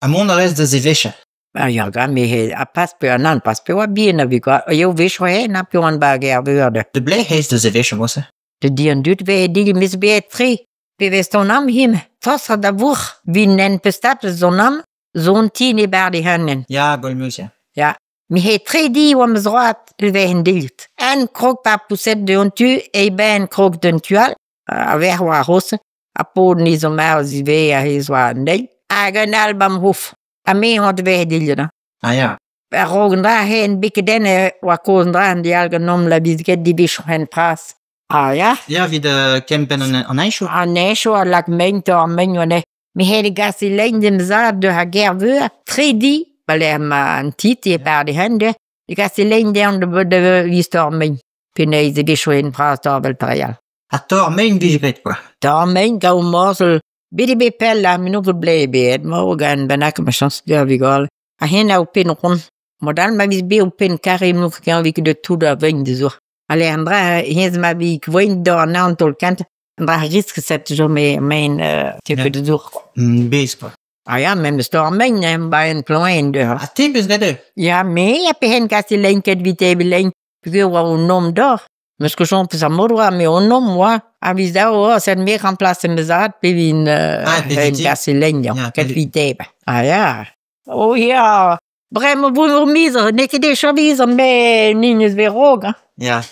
A mond rest de ze veche. Ja, me a pas pe an pas pe oa bien a vi jo vech he na pe an bag wurde. De blij heest de ze veche mosse. De die an dut we die mis be tri. Pe west ton am him. Tos da woch wie nen pestat zo nam zo'n tien bar die hannen. Ja, golmus, ja. Ja. Mi he tre di om zroat we hen dilt. En krok pa pousset de on tu e ben krok d'un tual. A ver wa rosse. A po ni zo mar zi ve a his wa ndel. A gan album hof. A me hot we dilna. Ah ja. A rogen da hen bikke denne wa kozen dra an die algenom la bisket die bisch hen pras. Ah ja. Ja, wie de campen an eisho. A nesho a lak mento a menjone. Mi he de gasi lein dem zaad de ha gerveur. Tre di. Bale ma an titi par de hende. De gasi lein de de vistor men. Pine ze bisch hen pras tabel parial. A tor mein vigret, quoi. Da men gau morsel. Bidi be pella mi nukel blei beet. Morgan benak ma chans de vigal. A hen au pin ron. Modal ma vis be au pin karim nuk kan vik de tout da veng de zo. Ale andra hez ma vik voin do nan tol kant. Andra risk set jo me mein type de zo. Bees, quoi. Ah ja, men bestor men nem bij een plan de. A tempus redde. Ja, me heb hen kasi lenket vite bilen. Porque wa un nom dor. Mas que j'en peux amorwa me un nom moi. Avisa o sen me remplacer mezat pe vin kasi lenja. Ket vite. Ah ja. Oh ja. Brem bu miser, nek de chavis me ninus verog. Ja.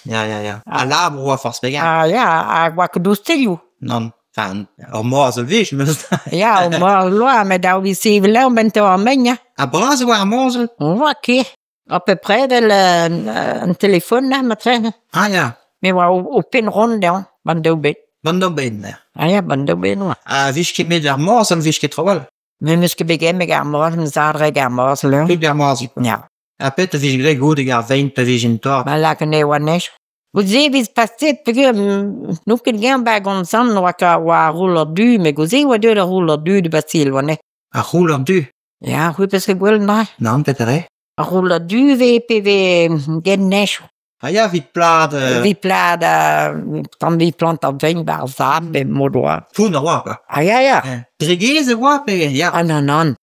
A labre oa force vegan. Ah ja, a wa que dostelu. Non. Enfin, o morzel vich, meus. Ja, o mor loa me da vi se vela bento a menja. A bras oa morzel. Ok. À peu près un téléphone là, ma traîne. Ah ja. Mais wa au pen ronde hein, bando ben. Bando ben. Ah ja, bando ben wa. A vich ket met ar morzel vich ket trowal. Mais muske begem me gar morzel, me zadre gar morzel. Plus gar morzel. Ja. A pet vich greg gode gar vein pe vich in tor. Ma la kene wa nesh. Vous vis passet porque nu ken gen bag on sam no wa rouler du, mais gozi wa de rouler du de basil wa ne. A rouler du. Ja, hoe parce que gwel na. Non, petere. A rouler du VPV gen nesh. Ah ja, vit plad. Vi plad tam vi planta vein bar zab be modwa. Poun a oa, quoi. Ah ja. Dregeze oa pe, ja. Ah non.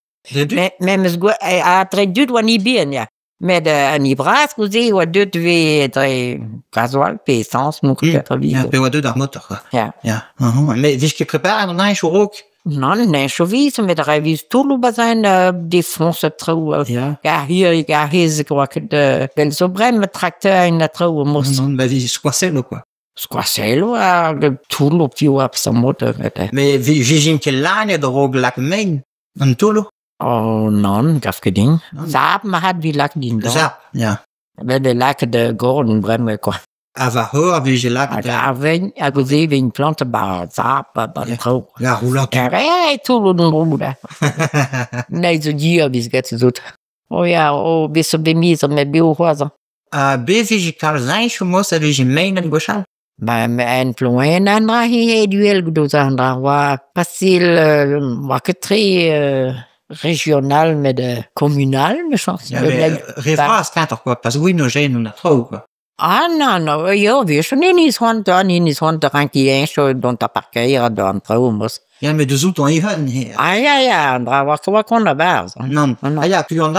Mais mes go a tre dut wa ni bien ja. Med an ibras gozi wa dut ve tre gasoil pe essence nu peut-être vi. Ja, pe oa deud ar motor, quoi. Ja. Ja. Mais vich ket prepare an eich o rok. Non, ne chovis met revis tout le bazin défonce trop. Ja. Gar hier quoi que de bel sobrem tracteur in trop mos. Non, ba vich skoaselo, quoi. Squaselo de tout le più up sa moto. Mais vijin ke lane de rog lak mein. An tolo. Oh non, gafkeding. Zap ma hat wie lak din. Zap, ja. Ben de lak de Gordon bremme quoi. Ava hor vich lak. Aven a gozi vin plante bar zap ba trop. Ja, roulant. Hey, tout le monde là. Nee, zo dia bis get zut. Oh ja, oh bis so bemis me bio hoza. A be vich kar zainch mos a vich mein an gochal. Ma en ploen andra hi duel gdoza andra wa facil wa que très régional mais de communal me chance. Ja, revras kantor, quoi. Pas oui no gen un a tro, quoi. Ah no, jo vi så ni sånt ranki en så don't ta parkeira don tromos. Ja, mais de zout an even her. Ah ja, andra wa kon la base. Non. Ah ja, pu an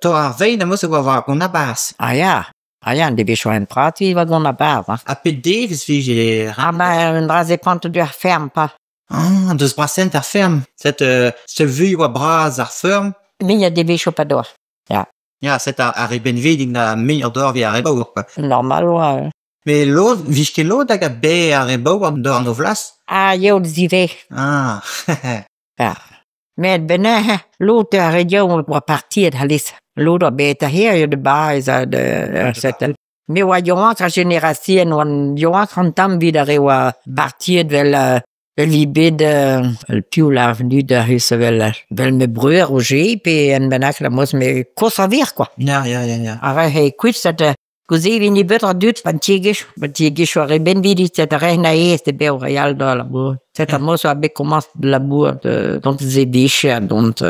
to ar vein a mos oa var kon a bas. Ah ja, de bi so en prat vi va gon la base. A pet devis vich Ah ben andra ze pante du ferme pas. Ah, deus brasent ar ferm. Se vuy oa bras ar ferm. Mais il y a des chopador. Ja. Ja, set ar ebenvedig na meilleur d'or vi ar ebour, quoi. Normal wa. Mais l'autre, vich ket l'autre hag a be ar ebour d'or no vlas. Ah, jo zive. Ah, Ja. Med benne låt jag region var partiet halis. Låt beta här ju det bara så det sättel. Men vad jag kan generation och jag kan tam vidare var partiet väl vi bid el più la venu de huset väl med bröd och gep en benakla måste med konserver quoi. ja. Ara he quit ça così vini betra dut pantigish wa ben vidi cette reina este be real do la bour. Cette mos a be commence de la bour de dont ze biche dont